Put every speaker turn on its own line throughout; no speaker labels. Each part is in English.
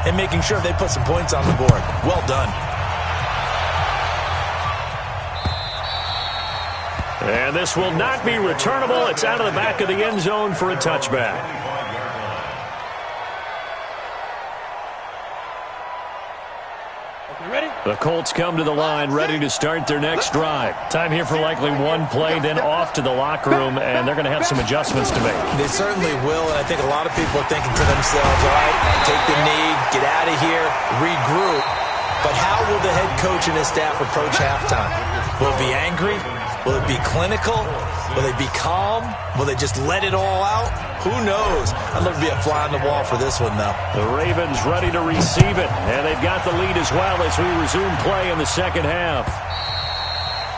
and making sure they put some points on the board. Well done.
And this will not be returnable. It's out of the back of the end zone for a touchback. The Colts come to the line, ready to start their next drive. Time here for likely one play, then off to the locker room, and they're going to have some adjustments to make.
They certainly will, and I think a lot of people are thinking to themselves, all right, take the knee, get out of here, regroup. But how will the head coach and his staff approach halftime? Will it be angry? Will it be clinical? Will they be calm? Will they just let it all out? Who knows? I'd love to be a fly on the wall for this one, though.
The Ravens ready to receive it, and they've got the lead as well as we resume play in the second half.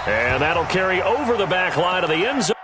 And that'll carry over the back line of the end zone.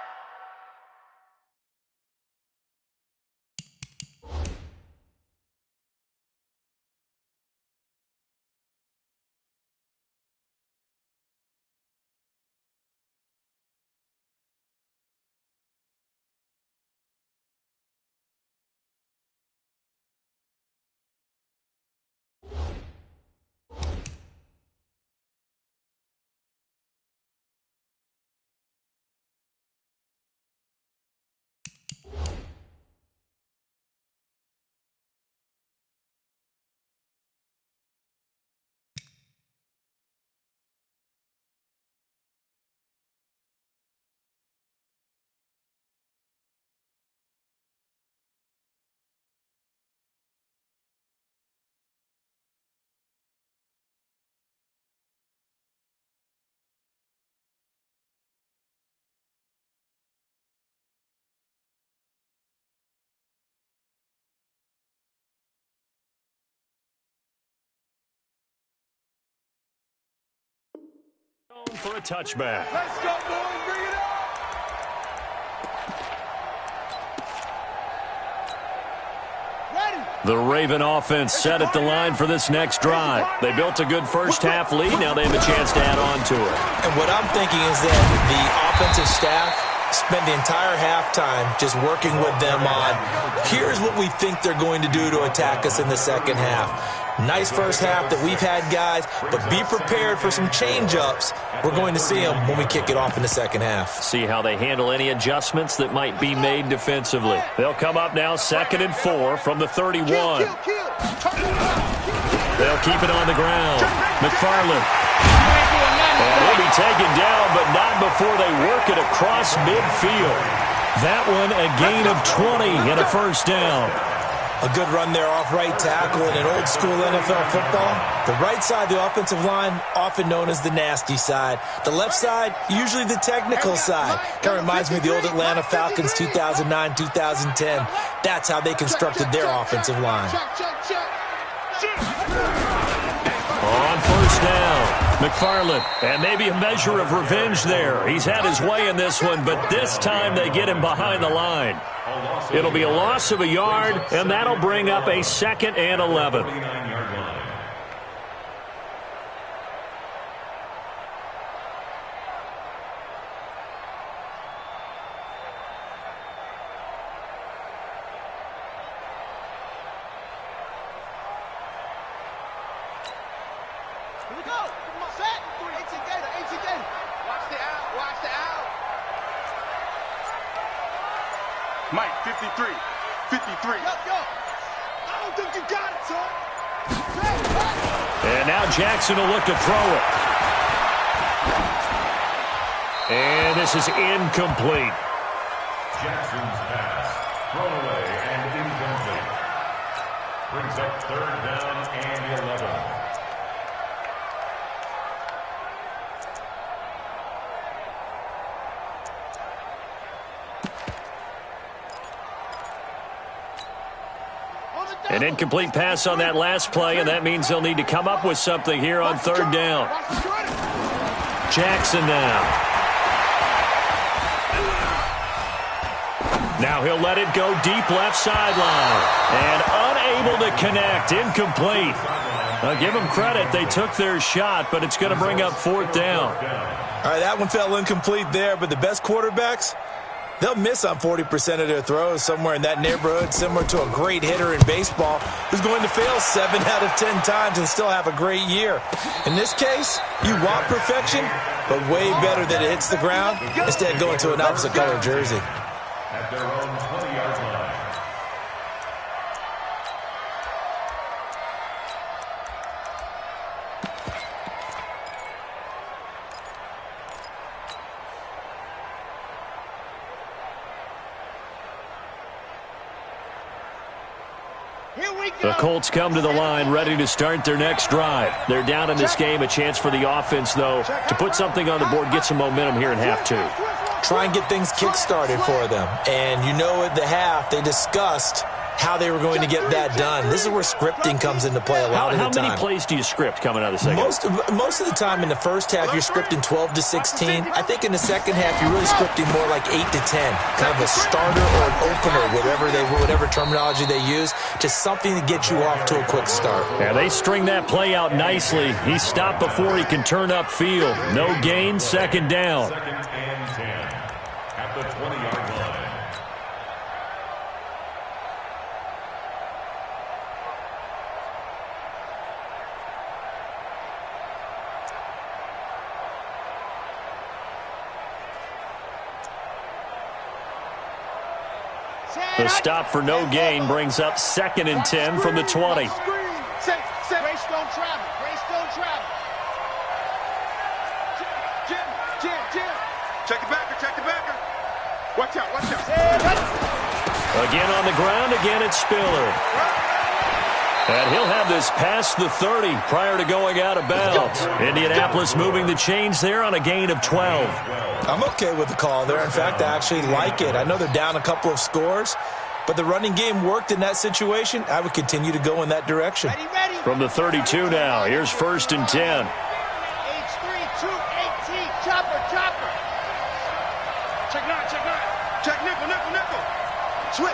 For a touchback.
Let's go, boys. Bring it up.
The Raven offense set at the line for this next drive. They built a good first half lead. Now they have a chance to add on to it.
And what I'm thinking is that the offensive staff spent the entire halftime just working with them on, here's what we think they're going to do to attack us in the second half. Nice first half that we've had, guys, but be prepared for some change-ups. We're going to see them when we kick it off in the second half.
See how they handle any adjustments that might be made defensively. They'll come up now 2nd and 4 from the 31. They'll keep it on the ground. McFarland. Will be taken down, but not before they work it across midfield. That one a gain of 20 and a first down.
A good run there off right tackle in an old-school NFL football. The right side of the offensive line, often known as the nasty side. The left side, usually the technical side. Kind of reminds me of the old Atlanta Falcons 2009, 2010. That's how they constructed their offensive line.
On first down, McFarland. And maybe a measure of revenge there. He's had his way in this one, but this time they get him behind the line. It'll be a loss of a yard, and that'll bring up a 2nd and 11.
Here we go. Set. 18 gainer. 18 gainer. Watch the out. Watch the out. Mike, 53. 53. Yo. I don't think you got it, son.
And now Jackson will look to throw it. And this is incomplete.
Jackson's pass. Thrown away and incomplete. Brings up 3rd down and 11.
An incomplete pass on that last play, and that means they'll need to come up with something here on 3rd down. Jackson now. Now he'll let it go deep left sideline. And unable to connect. Incomplete. I'll give them credit. They took their shot, but it's going to bring up 4th down.
All right, that one fell incomplete there, but the best quarterbacks, They'll miss on 40% of their throws, somewhere in that neighborhood, similar to a great hitter in baseball who's going to fail 7 out of 10 times and still have a great year. In this case, you want perfection, but way better that it hits the ground instead of going to an opposite color jersey.
At their own 20-yard line.
The Colts come to the line ready to start their next drive. They're down in this game. A chance for the offense, though, to put something on the board, get some momentum here in half two.
Try and get things kick-started for them. And you know at the half, they discussed how they were going to get that done. This is where scripting comes into play a lot of the time.
How many plays do you script coming out of the second?
Most of the time in the first half, you're scripting 12 to 16. I think in the second half, you're really scripting more like 8 to 10. Kind of a starter or an opener, whatever terminology they use, just something to get you off to a quick start.
Yeah, they string that play out nicely. He stopped before he can turn upfield. No gain, second down.
Second and 10 at the 20-yard line.
The stop for no gain brings up second and 10 from the 20.
Grace don't travel. Grace don't travel. Jim. Check the backer. Watch out.
Again on the ground, again it's Spiller. And he'll have this past the 30 prior to going out of bounds. Indianapolis moving the chains there on a gain of 12.
I'm okay with the call there. In fact, I actually like it. I know they're down a couple of scores, but the running game worked in that situation. I would continue to go in that direction.
Ready.
From the 32 now, here's first and 10.
H3, 218. Chopper. Check nine. Check nickel. Switch.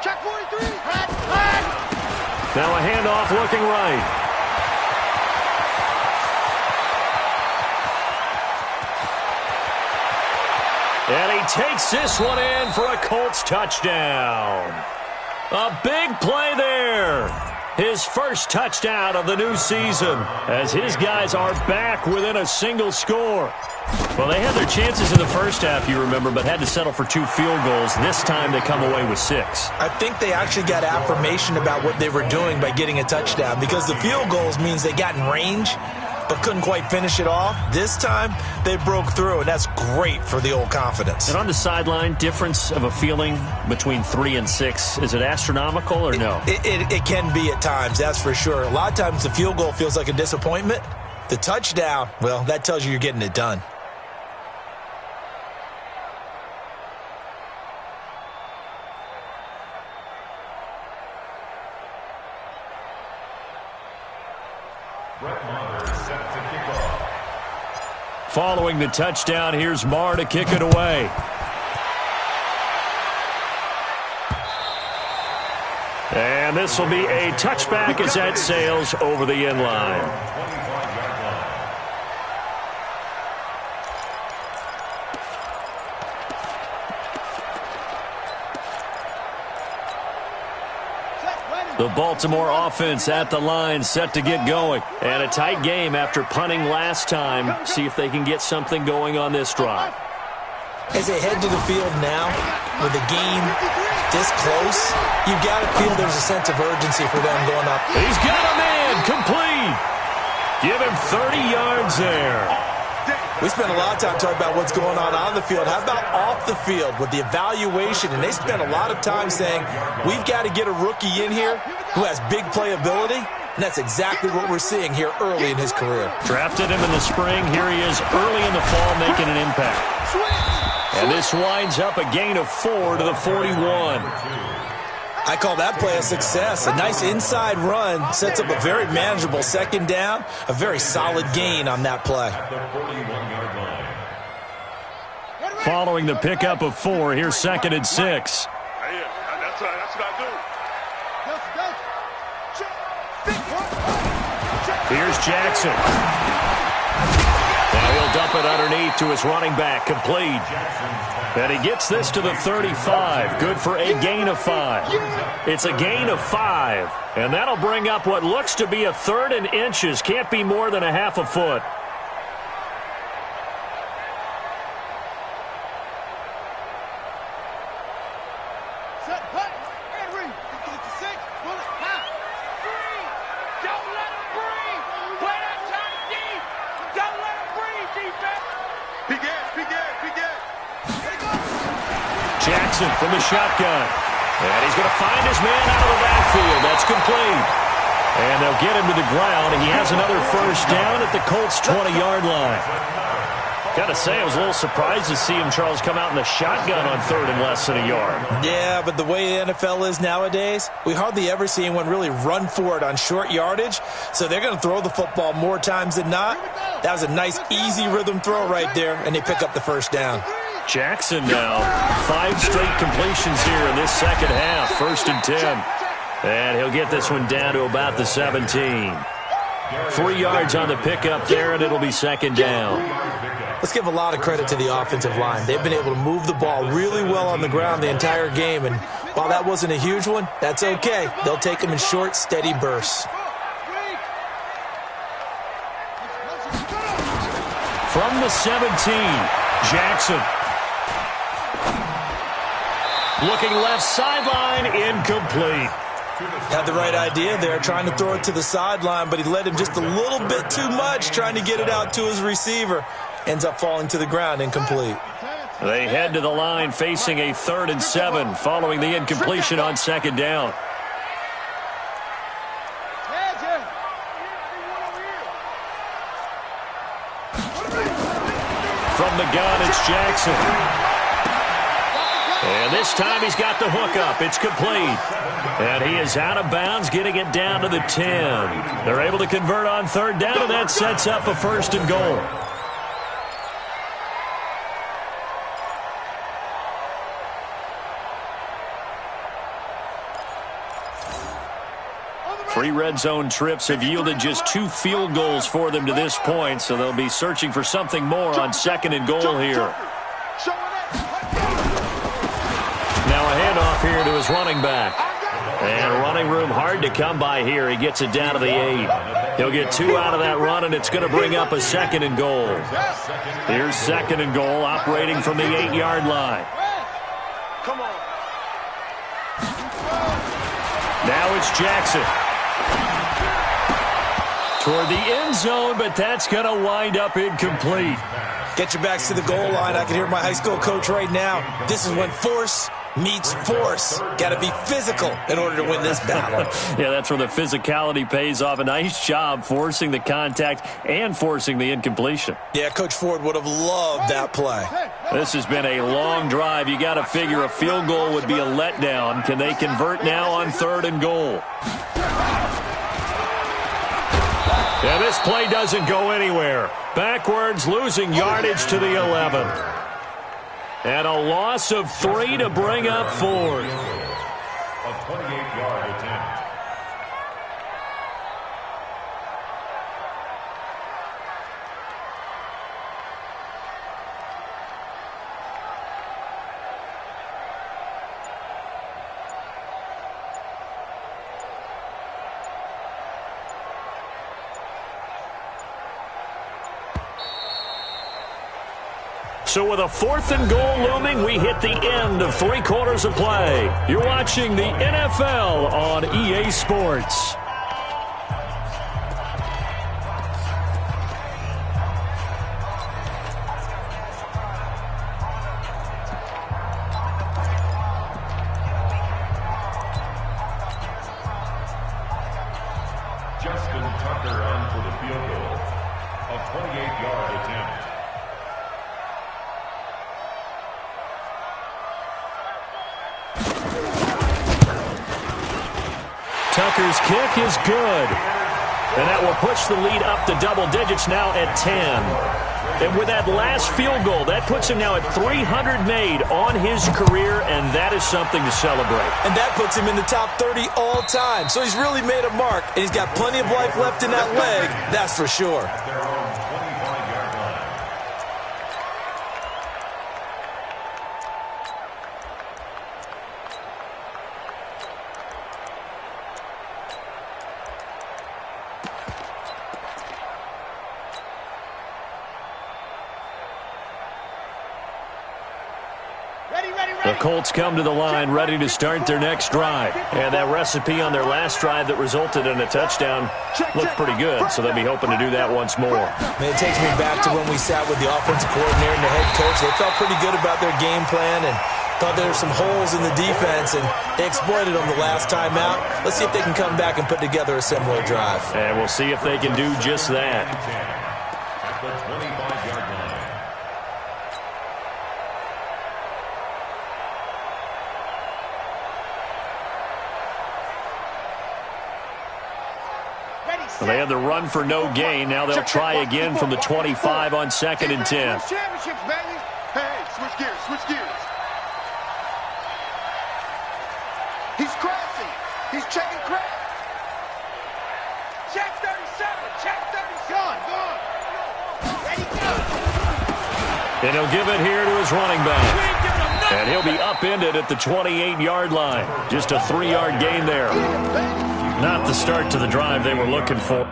Check 43. Hot.
Now a handoff looking right. And he takes this one in for a Colts touchdown. A big play there. His first touchdown of the new season as his guys are back within a single score. Well, they had their chances in the first half, you remember, but had to settle for 2 field goals. This time they come away with 6.
I think they actually got affirmation about what they were doing by getting a touchdown because the field goals means they got in range but couldn't quite finish it off. This time, they broke through, and that's great for the old confidence.
And on the sideline, difference of a feeling between 3 and 6, is it astronomical or no?
It can be at times, that's for sure. A lot of times the field goal feels like a disappointment. The touchdown, well, that tells you you're getting it done.
Following the touchdown, here's Marr to kick it away. And this will be a touchback as that sails over the end line. The Baltimore offense at the line, set to get going. And a tight game after punting last time. See if they can get something going on this drive.
As they head to the field now, with the game this close, you've got to feel there's a sense of urgency for them going up.
He's got a man, complete. Give him 30 yards there.
We spent a lot of time talking about what's going on the field. How about off the field with the evaluation? And they spent a lot of time saying, we've got to get a rookie in here who has big playability. And that's exactly what we're seeing here early in his career.
Drafted him in the spring. Here he is early in the fall making an impact. And this winds up a gain of 4 to the 41.
I call that play a success. A nice inside run sets up a very manageable second down. A very solid gain on that play.
Following the pickup of 4, here's second and 6.
That's what I do.
Here's Jackson. dump it underneath to his running back, complete. And he gets this to the 35, good for a gain of 5. It's a gain of 5, and that'll bring up what looks to be a 3rd and inches. Can't be more than a half a foot. Jackson from the shotgun. And he's going to find his man out of the backfield. That's complete. And they'll get him to the ground. And he has another first down at the Colts' 20-yard line. Got to say, I was a little surprised to see him, Charles, come out in the shotgun on 3rd and less than a yard.
Yeah, but the way the NFL is nowadays, we hardly ever see anyone really run for it on short yardage. So they're going to throw the football more times than not. That was a nice, easy rhythm throw right there, and they pick up the first down.
Jackson now, 5 straight completions here in this second half, 1st and 10. And he'll get this one down to about the 17. 3 yards on the pickup there, and it'll be 2nd down.
Let's give a lot of credit to the offensive line. They've been able to move the ball really well on the ground the entire game, and while that wasn't a huge one, that's okay. They'll take them in short, steady bursts.
From the 17, Jackson. Looking left sideline, incomplete.
Had the right idea there, trying to throw it to the sideline, but he led him just a little bit too much, trying to get it out to his receiver. Ends up falling to the ground, incomplete.
They head to the line facing a 3rd and 7 following the incompletion on 2nd down. From the gun, it's Jackson. And this time he's got the hook up. It's complete. And he is out of bounds, getting it down to the 10. They're able to convert on 3rd down, and that sets up a 1st and goal. Three red zone trips have yielded just 2 field goals for them to this point, so they'll be searching for something more on 2nd and goal here. Now a handoff here to his running back. And running room hard to come by here. He gets it down to the 8. He'll get 2 out of that run, and it's going to bring up a 2nd and goal. Here's 2nd and goal, operating from the 8-yard line.
Come on.
Now it's Jackson. Toward the end zone, but that's going to wind up incomplete.
Get your backs to the goal line. I can hear my high school coach right now. This is when force meets force. Got to be physical in order to win this battle.
Yeah, that's where the physicality pays off. A nice job forcing the contact and forcing the incompletion.
Yeah, Coach Ford would have loved that play.
This has been a long drive. You got to figure a field goal would be a letdown. Can they convert now on 3rd and goal? Yeah, this play doesn't go anywhere. Backwards, losing yardage to the 11. And a loss of 3 to bring up 4th.
A 28-yard attempt.
So with a 4th and goal looming, we hit the end of 3 quarters of play. You're watching the NFL on EA Sports.
Justin Tucker on for the field goal. A 28-yard attempt.
Tucker's kick is good. And that will push the lead up to double digits now at 10. And with that last field goal, that puts him now at 300 made on his career, and that is something to celebrate.
And that puts him in the top 30 all time. So he's really made a mark, and he's got plenty of life left in that leg, that's for sure.
Colts come to the line ready to start their next drive. And that recipe on their last drive that resulted in a touchdown looked pretty good, so they'll be hoping to do that once more.
Man, it takes me back to when we sat with the offensive coordinator and the head coach. They felt pretty good about their game plan and thought there were some holes in the defense, and they exploited them the last time out. Let's see if they can come back and put together a similar drive.
And we'll see if they can do just that.
At the 25-yard line.
Well, they had the run for no gain. Now they'll try again from the 25 on 2nd and 10.
Championships, baby. Hey, switch gears, switch gears. He's crossing. He's checking crack. Check 37. Check 30. Gone. Ready, go.
And he'll give it here to his running back. And he'll be upended at the 28-yard line. Just a 3-yard gain there. Not the start to the drive they were looking for.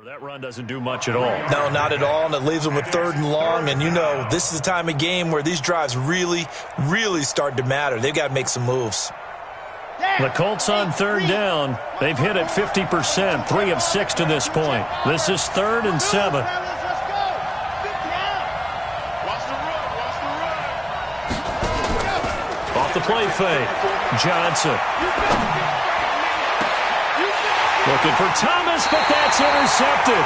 That run doesn't do much at all.
No, not at all, and it leaves them with 3rd and long. And, you know, this is the time of game where these drives really, really start to matter. They've got to make some moves.
The Colts on 3rd down. They've hit it 50%, 3 of 6 to this point. This is 3rd and 7.
Let's go. Watch the run.
Off the play fake. Johnson. Looking for Thomas, but that's intercepted.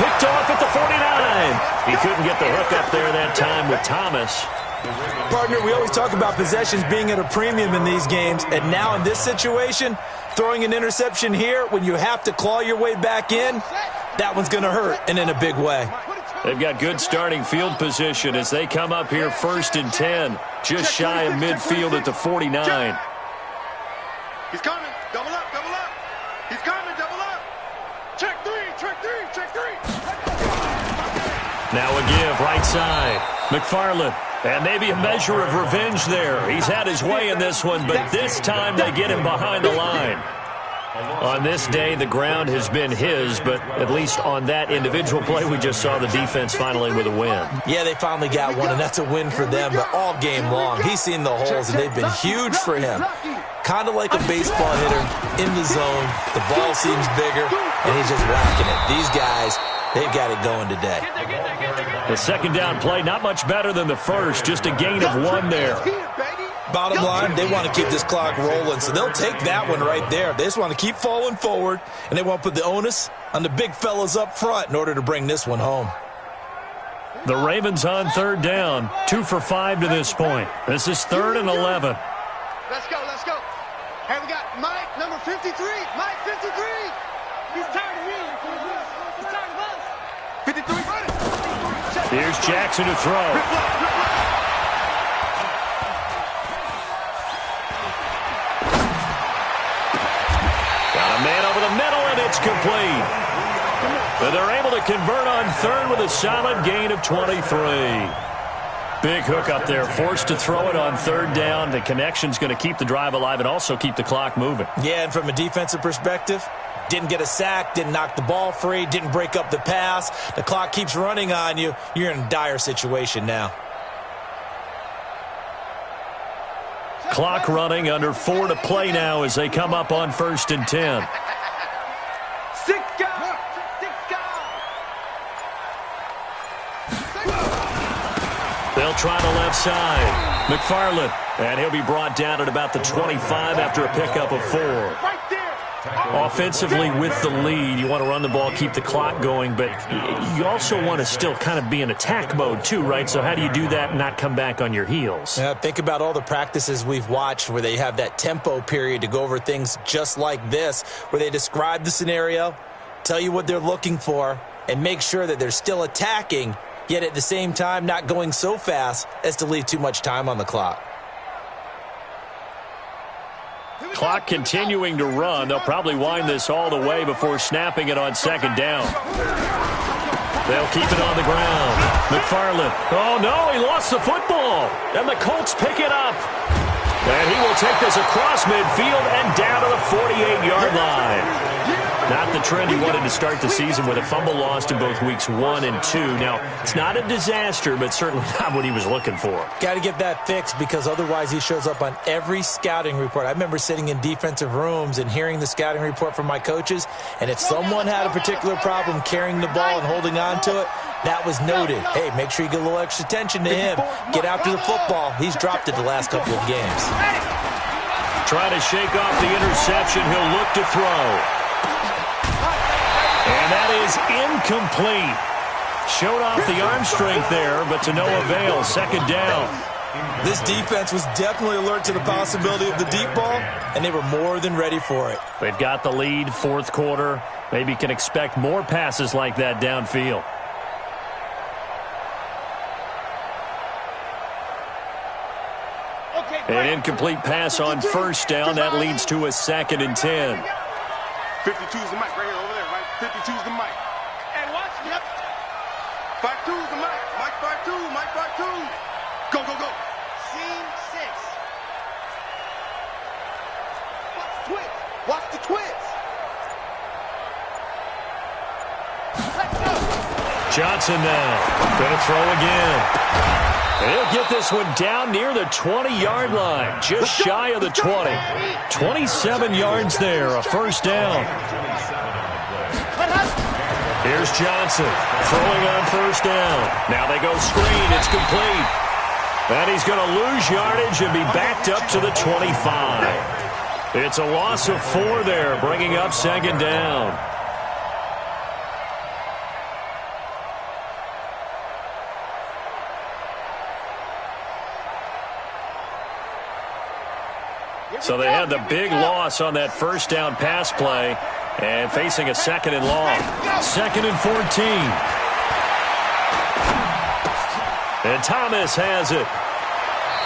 Picked off at the 49. He couldn't get the hook up there that time with Thomas.
Partner, we always talk about possessions being at a premium in these games, and now in this situation, throwing an interception here when you have to claw your way back in, that one's going to hurt, and in a big way.
They've got good starting field position as they come up here 1st and 10, just shy of midfield at the 49.
He's coming. Double up, double up. He's coming, double up. Check 3, check 3, check 3.
Now a give, right side. McFarland. And maybe a measure of revenge there. He's had his way in this one, but this time they get him behind the line. On this day, the ground has been his, but at least on that individual play, we just saw the defense finally with a win.
Yeah, they finally got one, and that's a win for them, but all game long, he's seen the holes, and they've been huge for him. Kind of like a baseball hitter in the zone. The ball seems bigger, and he's just whacking it. These guys, they've got it going today.
The 2nd down play, not much better than the first, just a gain of 1 there.
Bottom line, they want to keep this clock rolling, so they'll take that one right there. They just want to keep falling forward, and they want to put the onus on the big fellas up front in order to bring this one home.
The Ravens on 3rd down, 2 for 5 to this point. This is 3rd and 11.
Let's go, let's go. Hey, we got Mike, number 53. Mike, 53. He's tired of me. He's tired of us. 53, running.
Here's Jackson to throw. Got a man over the middle, and it's complete. But they're able to convert on 3rd with a solid gain of 23. Big hook up there, forced to throw it on 3rd down. The connection's going to keep the drive alive and also keep the clock moving.
Yeah, and from a defensive perspective, didn't get a sack, didn't knock the ball free, didn't break up the pass. The clock keeps running on you. You're in a dire situation now.
Clock running, under 4 to play now as they come up on 1st and 10. They'll try the left side. McFarland, and he'll be brought down at about the 25 after a pickup of 4.
Right there.
Offensively with the lead, you want to run the ball, keep the clock going, but you also want to still kind of be in attack mode too, right? So how do you do that and not come back on your heels?
Yeah, think about all the practices we've watched where they have that tempo period to go over things just like this, where they describe the scenario, tell you what they're looking for, and make sure that they're still attacking, yet at the same time not going so fast as to leave too much time on the clock.
Clock continuing to run. They'll probably wind this all the way before snapping it on second down. They'll keep it on the ground. McFarland. Oh, no, he lost the football. And the Colts pick it up. And he will take this across midfield and down to the 48-yard line. Not the trend he wanted to start the season with a fumble lost in both weeks 1 and 2. Now, it's not a disaster, but certainly not what he was looking for.
Got to get that fixed because otherwise he shows up on every scouting report. I remember sitting in defensive rooms and hearing the scouting report from my coaches, and if someone had a particular problem carrying the ball and holding on to it, that was noted. Hey, make sure you get a little extra attention to him. Get after the football. He's dropped it the last couple of games.
Trying to shake off the interception. He'll look to throw. And that is incomplete. Showed off the arm strength there, but to no avail. Second down.
This defense was definitely alert to the possibility of the deep ball, and they were more than ready for it.
They've got the lead, fourth quarter. Maybe can expect more passes like that downfield. An incomplete pass on first down. That leads to a 2nd and 10.
52's the mic right here, over there, right? 52's the mic. And watch, yep. 52's the mic. Mike 52, Mike 52. Go, go, go. Scene 6. Watch the twist. Watch the twist. Let's go.
Johnson now. Gonna throw again. He'll get this one down near the 20-yard line, just shy of the 20. 27 yards there, a first down. Here's Johnson throwing on first down. Now they go screen. It's complete. And he's going to lose yardage and be backed up to the 25. It's a loss of 4 there, bringing up second down. So they had the big loss on that first down pass play and facing a 2nd and long. 2nd and 14. And Thomas has it.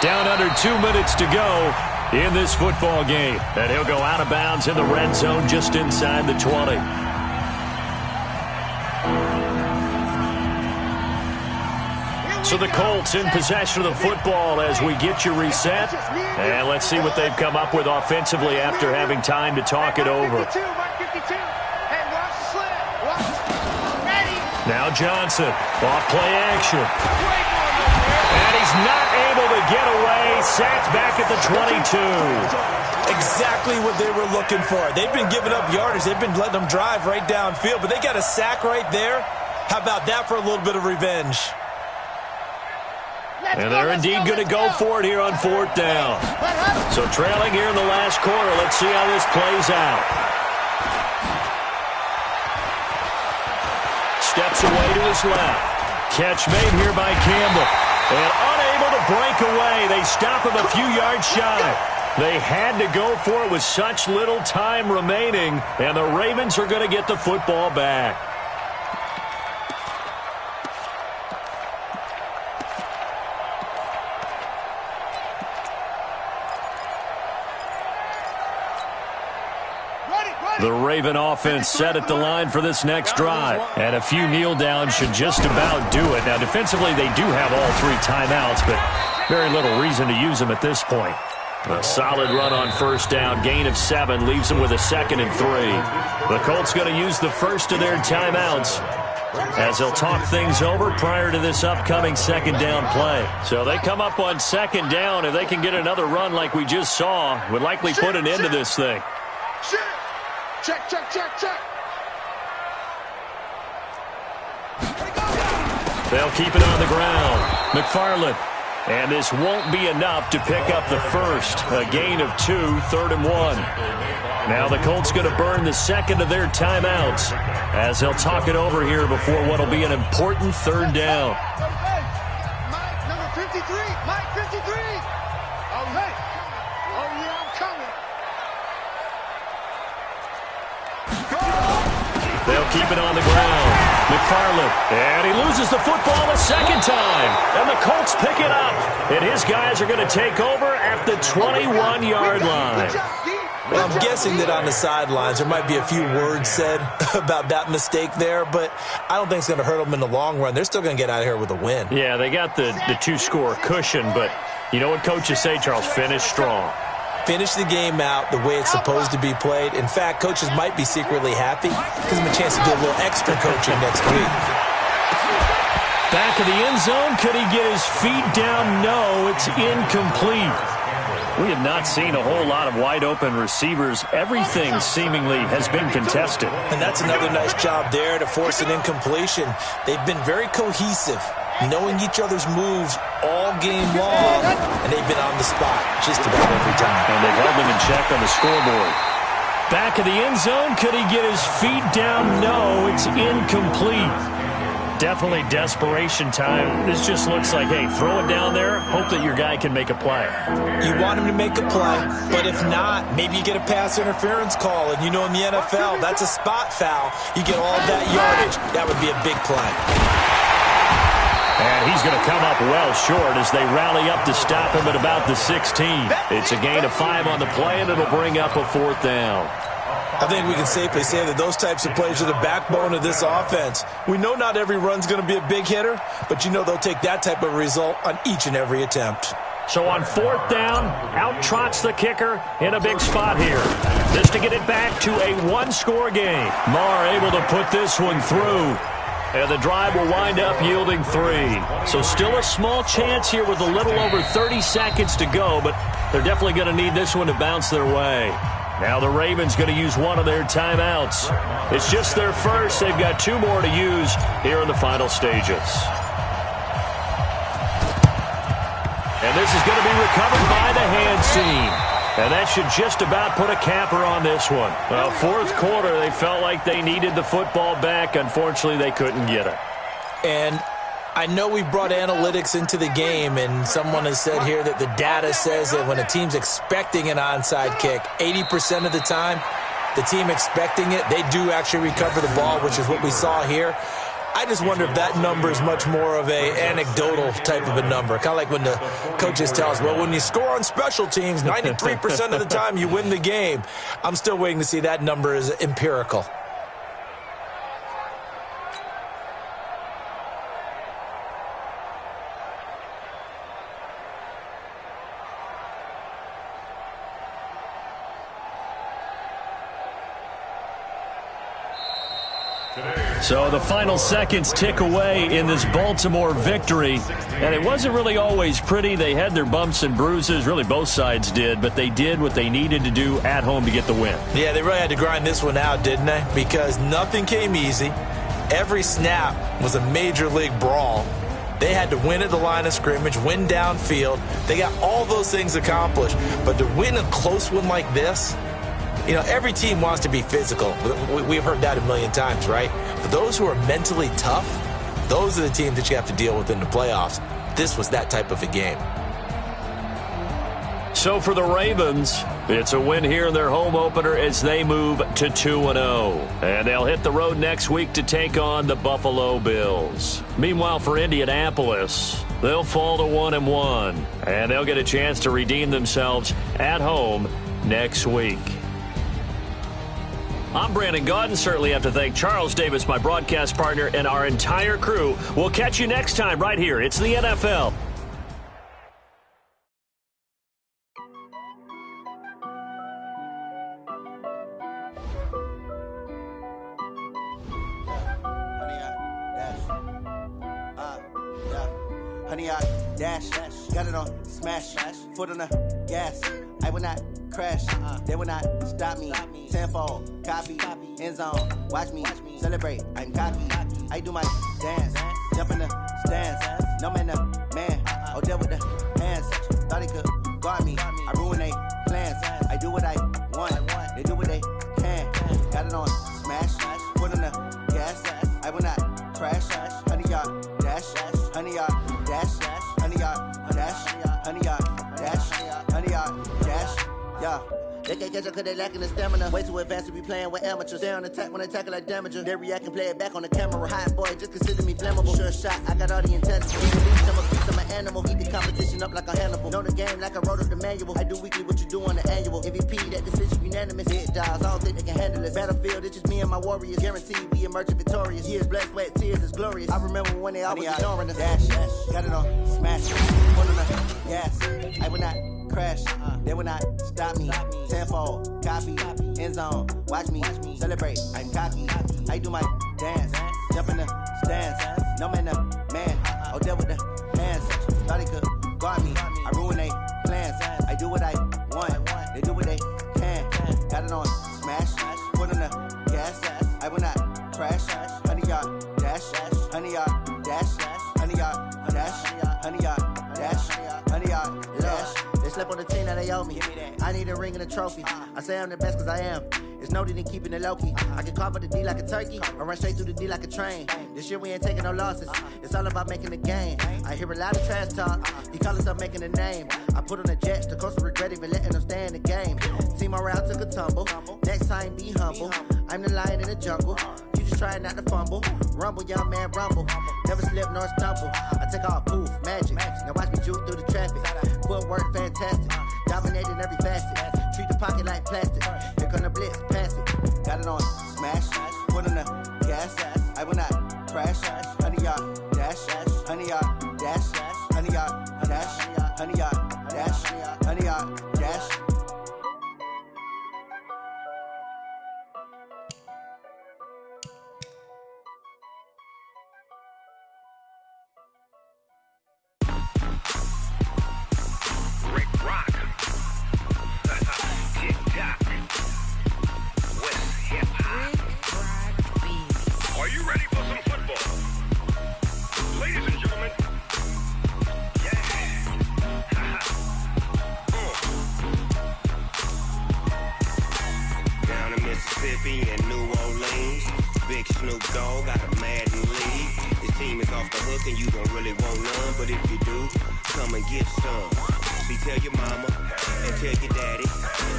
Down under 2 minutes to go in this football game. And he'll go out of bounds in the red zone just inside the 20. So the Colts in possession of the football as we get you reset. And let's see what they've come up with offensively after having time to talk it over. Now Johnson, off play action. And he's not able to get away. Sacked back at the 22.
Exactly what they were looking for. They've been giving up yardage. They've been letting them drive right downfield, but they got a sack right there. How about that for a little bit of revenge?
And they're indeed going to go for it here on 4th down. So trailing here in the last quarter. Let's see how this plays out. Steps away to his left. Catch made here by Campbell. And unable to break away. They stop him a few yards shy. They had to go for it with such little time remaining. And the Ravens are going to get the football back. The Raven offense set at the line for this next drive. And a few kneel downs should just about do it. Now, defensively, they do have all 3 timeouts, but very little reason to use them at this point. A solid run on first down. Gain of 7 leaves them with a 2nd and 3. The Colts going to use the first of their timeouts as they'll talk things over prior to this upcoming 2nd down play. So they come up on 2nd down. If they can get another run like we just saw, would likely put an end to this thing.
Check, check, check, check.
They'll keep it on the ground. McFarland. And this won't be enough to pick up the first. A gain of 2, 3rd and 1. Now the Colts going to burn the second of their timeouts as they'll talk it over here before what will be an important 3rd down.
Mike, number 53. Mike, 53. All right. Oh, yeah, I'm coming.
They'll keep it on the ground. McFarland, and he loses the football a second time. And the Colts pick it up. And his guys are going to take over at the 21-yard line.
Well, I'm guessing that on the sidelines there might be a few words said about that mistake there, but I don't think it's going to hurt them in the long run. They're still going to get out of here with a win.
Yeah, they got the 2-score cushion, but you know what coaches say, Charles? Finish strong.
Finish the game out the way it's supposed to be played. In fact, coaches might be secretly happy. Gives them a chance to do a little extra coaching next week.
Back of the end zone. Could he get his feet down? No, it's incomplete. We have not seen a whole lot of wide-open receivers. Everything seemingly has been contested.
And that's another nice job there to force an incompletion. They've been very cohesive, knowing each other's moves all game long, and they've been on the spot just about every time.
And they've held them in check on the scoreboard. Back of the end zone. Could he get his feet down? No, it's incomplete. Definitely desperation time. This just looks like, hey, throw it down there, hope that your guy can make a play.
You want him to make a play, but if not, maybe you get a pass interference call, and you know in the NFL, that's a spot foul. You get all that yardage. That would be a big play.
And he's going to come up well short as they rally up to stop him at about the 16. It's a gain of 5 on the play, and it'll bring up a 4th down.
I think we can safely say that those types of plays are the backbone of this offense. We know not every run's going to be a big hitter, but you know they'll take that type of result on each and every attempt.
So on 4th down, out trots the kicker in a big spot here. Just to get it back to a 1-score game. Marr able to put this one through. And the drive will wind up yielding 3. So still a small chance here with a little over 30 seconds to go, but they're definitely going to need this one to bounce their way. Now the Ravens going to use one of their timeouts. It's just their first. They've got 2 more to use here in the final stages. And this is going to be recovered by the hands team. And that should just about put a capper on this one. Well, 4th quarter, they felt like they needed the football back. Unfortunately, they couldn't get it.
And I know we brought analytics into the game, and someone has said here that the data says that when a team's expecting an onside kick, 80% of the time, the team expecting it, they do actually recover the ball, which is what we saw here. I just wonder if that number is much more of a anecdotal type of a number. Kind of like when the coaches tell us, well, when you score on special teams, 93% of the time you win the game. I'm still waiting to see that number is empirical.
So the final seconds tick away in this Baltimore victory. And it wasn't really always pretty. They had their bumps and bruises. Really, both sides did. But they did what they needed to do at home to get the win.
Yeah, they really had to grind this one out, didn't they? Because nothing came easy. Every snap was a major league brawl. They had to win at the line of scrimmage, win downfield. They got all those things accomplished. But to win a close one like this, you know, every team wants to be physical. We've heard that a million times, right? But those who are mentally tough, those are the teams that you have to deal with in the playoffs. This was that type of a game.
So for the Ravens, it's a win here in their home opener as they move to 2-0. And they'll hit the road next week to take on the Buffalo Bills. Meanwhile, for Indianapolis, they'll fall to 1-1. And they'll get a chance to redeem themselves at home next week. I'm Brandon Gaudin. Certainly have to thank Charles Davis, my broadcast partner, and our entire crew. We'll catch you next time right here. It's the NFL.
Honey, I dash, got it on smash, foot on the gas. I will not crash, they will not stop me. Tenfold, copy, end zone, watch me celebrate. I'm cocky, I do my dance, jump in the stands. No man, oh, there with the hands. Thought he could guard me. I ruin they plans. I do what I want. They do what they can. Got it on smash. Foot on the gas. I will not crash. 100-yard dash. 100-yard dash. 100-yard dash. 100-yard dash. 100-yard dash. Yeah. They can't catch up cause they lacking the stamina. Way too advanced to be playing with amateurs. Stay on attack when they tackle like damager. They react and play it back on the camera. Hot boy, just consider me flammable. Sure shot, I got all the intelligence. Even least, I'm a piece of my animal. Eat the competition up like a Hannibal. Know the game like I wrote up the manual. I do weekly what you do on the annual. MVP, that decision unanimous. Hit dials, I don't think they can handle it. Battlefield, it's just me and my warriors. Guaranteed we emerge victorious. Years, blood, sweat, tears, is glorious. I remember when they always ignoring us. Dash, got it on smash. Foot on the gas. I will not crash. They will not stop me. Tenfold, copy, end zone. Watch me celebrate. I'm cocky. I do my dance. Jump in the stands. No man, oh, there with the hands. Thought he could guard me. I ruin they plans. I do what I want. They do what they can. Got it on smash. Foot on the gas. I will not crash. 100-yard dash. 100-yard dash. 100-yard dash. 100-yard dash. 100-yard dash. They slept on the team that they owe me. I need a ring and a trophy. I say I'm the best cause I am. It's noted in keeping it low-key. I can carve up the D like a turkey or run straight through the D like a train. This year we ain't taking no losses. It's all about making the game. I hear a lot of trash talk. He call himself making a name. I put on the Jets. The coach will regret even letting them stay in the game. Team morale took a tumble. Next time be humble. I'm the lion in the jungle. You just try not to fumble. Rumble, young man, rumble. Never slip nor stumble. I take off, poof, magic. Now watch me juke through the traffic. Footwork fantastic. Dominating every facet. Treat the pocket like plastic. Here come the blitz, pass it. Got it on smash. Foot on the gas. I will not crash. 100-yard dash. 100-yard dash. 100-yard dash. 100-yard dash. 100-yard dash.
And New Orleans, Big Snoop Dogg got a Madden league. His team is off the hook and you don't really want none, but if you do, come and get some. See, tell your mama and tell your daddy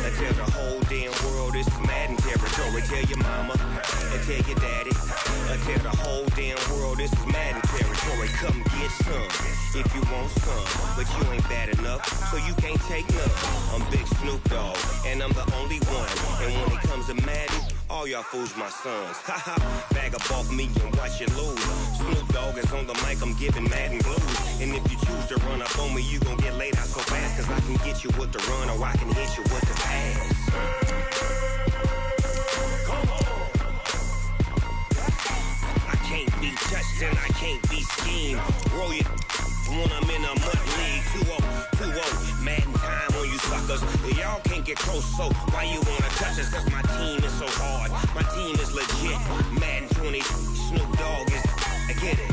and tell the whole damn world this is Madden territory. Tell your mama and tell your daddy and tell the whole damn world this is Madden territory. Come get some if you want some, but you ain't bad enough, so you can't take none. I'm Big Snoop Dogg and I'm the only one, and when it comes to Madden, all y'all fools my sons. Haha, bag up off me and watch you lose. Snoop Dogg is on the mic, I'm giving Madden blues. And if you choose to run up on me, you gon' get laid out so fast, cause I can get you with the run or I can hit you with the pass. I can't be touched and I can't be schemed. Roll you when I'm in a mud league. 2-0, Madden time on you suckers. Y'all can't get close, so why you wanna touch us? Cause my team is so hard. My team is legit. Madden 20, Snoop Dogg is, I get it.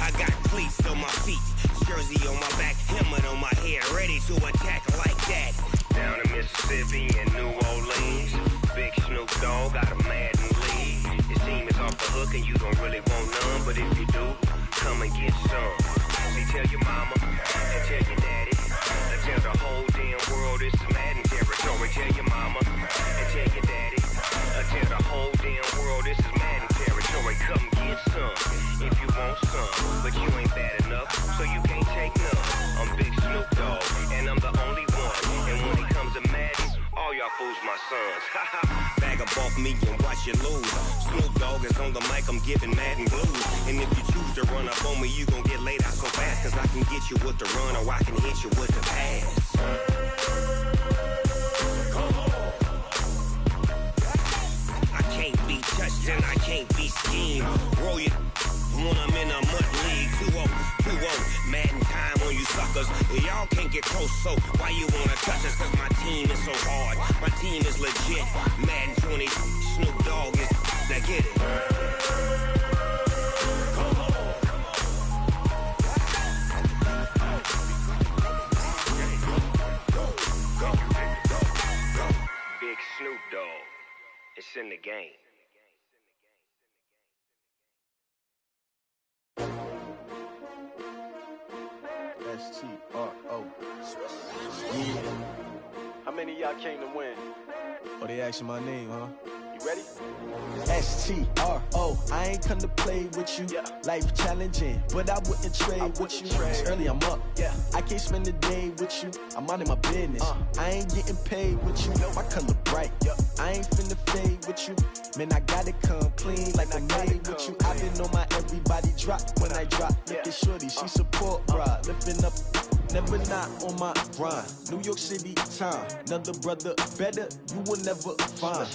I got cleats on my feet, jersey on my back, helmet on my head, ready to attack like that. Down in Mississippi and New Orleans, Big Snoop Dogg got a Madden league. His team is off the hook and you don't really want none, but if you do, come and get some. See, tell your mama and tell your daddy and tell the whole damn world this is Madden territory. Tell your mama and tell your daddy and tell the whole damn world this is Madden territory. Come get some if you want some, but you ain't bad enough, so you can't take none. I'm Big Snoop Dogg and I'm the only one, and when it comes to Madden, all y'all fools my sons. Bag up off me and watch you lose. Snoop Dogg is on the mic, I'm giving Madden blues. And if you choose to run up on me, you gon' get laid out so fast, cause I can get you with the run or I can hit you with the pass. I can't be touched and I can't be schemed. Roll you when I'm in a mud league. 2-0, Madden time on you suckers. Y'all can't can't get close, so why you wanna touch us? Cause my team is so hard, my team is legit. Madden 20, Snoop Dogg is, now get it. Big Snoop Dogg, it's in the game.
S-T-R-O. Yeah.
How many of y'all came to win?
Oh, they asking my name, huh?
You ready?
S-T-R-O. I ain't come to play with you.
Yeah.
Life challenging, but I wouldn't trade with you. It's early, I'm up.
Yeah.
I can't spend the day with you. I'm minding my business. I ain't getting paid with you. My color bright.
Yeah.
I ain't finna fade with you. Man, I gotta come clean like I'm made with you. I've been on my everybody drop when I drop. Look at shorty, she support ride. Lifting up, never not on my grind. New York City time. Another brother better, you will never find.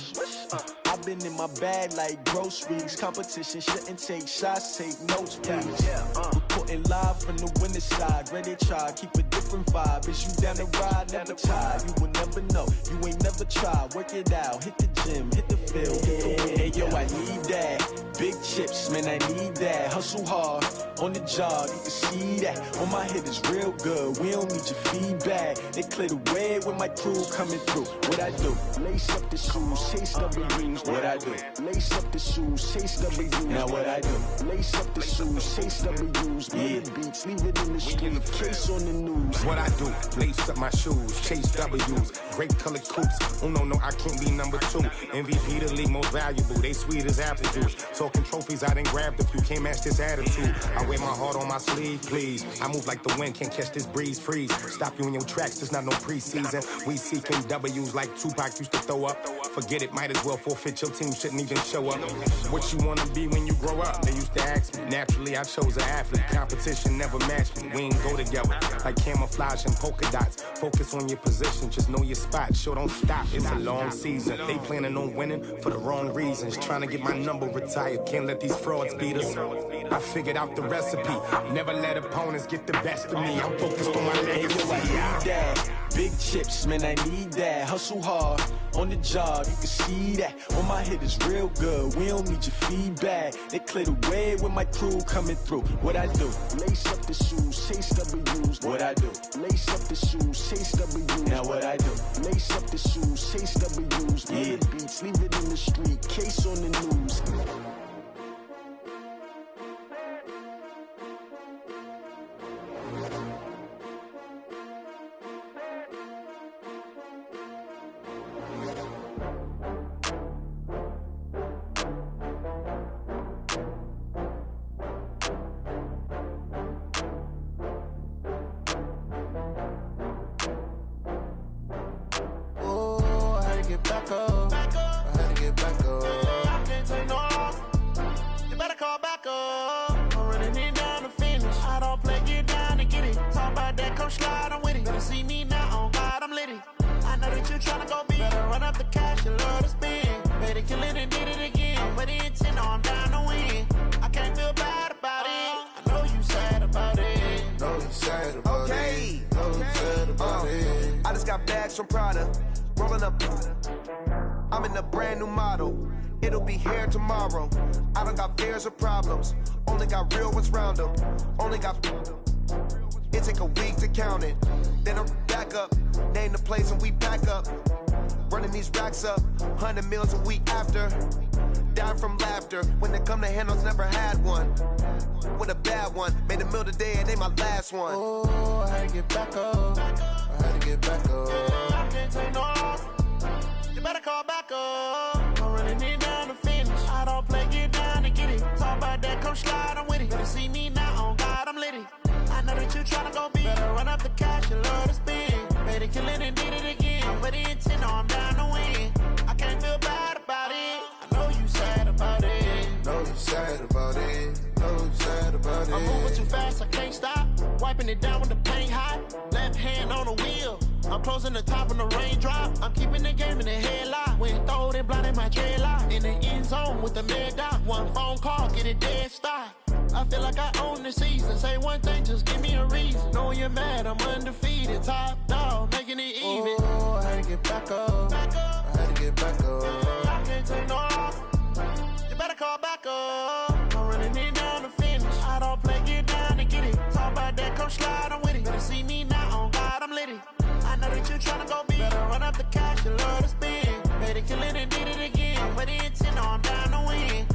I've been in my bag like groceries. Competition shouldn't take shots, take notes, please. Reporting live from the winning side. Ready to try, keep a different vibe. Is you down the ride, never tired. You will never know, you ain't never tried. Work it out, hit the gym, hit the field, hit the wind. Hey yo, I need that. Big chips, man, I need that. Hustle hard, on the job, you can see that. On my head is real good, we don't need your feedback. They clear the way with my crew coming through. What I do? Lace up the shoes, chase W's. What I do? Lace up the shoes, chase W's. Now what I do? Lace up the shoes, chase W's. Yeah. Beats, leave it in the street, case on the news.
What I do? Lace up my shoes, chase W's. Great colored coops. Oh no, I can't be number 2. MVP the league most valuable. They sweet as apple juice. Talking trophies, I done grabbed a few. Can't match this attitude. I wear my heart on my sleeve, please. I move like the wind, can't catch this breeze. Freeze. Stop you in your tracks. There's not no preseason. We seeking W's like Tupac used to throw up. Forget it, might as well forfeit. Your team shouldn't even show up. What you wanna be when you grow up? They used to ask me. Naturally, I chose an athlete. Competition never matched me. We ain't go together like camouflage and polka dots. Focus on your position, just know your spot. Sure, don't stop. It's a long season. They planning on winning for the wrong reasons. Trying to get my number retired. Can't let these frauds beat us. I figured out the recipe. Never let opponents get the best of me. I'm focused on my legacy.
I need that. Big chips, man, I need that. Hustle hard, on the job, you can see that. On my head is real good, we don't need your feedback. They clear the way with my crew coming through. What I do? Lace up the shoes, chase W's. What I do? Lace up the shoes, chase W's. Now what I do? Lace up the shoes, chase W's. Yeah. Beats, leave it in the street, case on the news.
From Prada, rolling up. I'm in a brand new model. It'll be here tomorrow. I don't got fears or problems. Only got real ones round them. Only got. It take a week to count it. Then I'm back up. Name the place and we pack up. Running these racks up. 100 meals a week after. Dying from laughter. When it come to handles, never had one. With a bad one. Made a meal today and they my last one.
Oh, I had to get back up. I had to get back up. I can't take no loss. You better call back up. I'm running it down to finish. I don't play, get down to get it. Talk about that, come slide, I'm with it. Better see me now, on God, I'm litty. I know that you tryna go big. Better run up the cash, you love to spend. Better kill it and did it again. I'm with the intent, no, I'm down to win. I can't feel bad about it. I know you sad about it.
Know you sad about it. Know you sad about it.
I'm moving too fast, I can't stop. Wiping it down with the paint hot. Left hand on the wheel. I'm closing the top of the raindrop. I'm keeping the game in the headlock. When throw it blind in my dreadlock. In the end zone with the mad dot. One phone call, get it dead stop. I feel like I own the season. Say one thing, just give me a reason. Knowing you're mad, I'm undefeated. Top dog, making it even.
Oh, I had to get back up. I had to get back up.
I can't take no loss. You better call back up. I'm running it down to finish. I don't play, get down to get it. Talk about that, come slide, I'm with it. Better see me now, on God, I'm lit it. I know that you tryna go big. Better run up the cash, you love to spend. Made it, kill it, and did it again. With the intent, no, I'm down to win.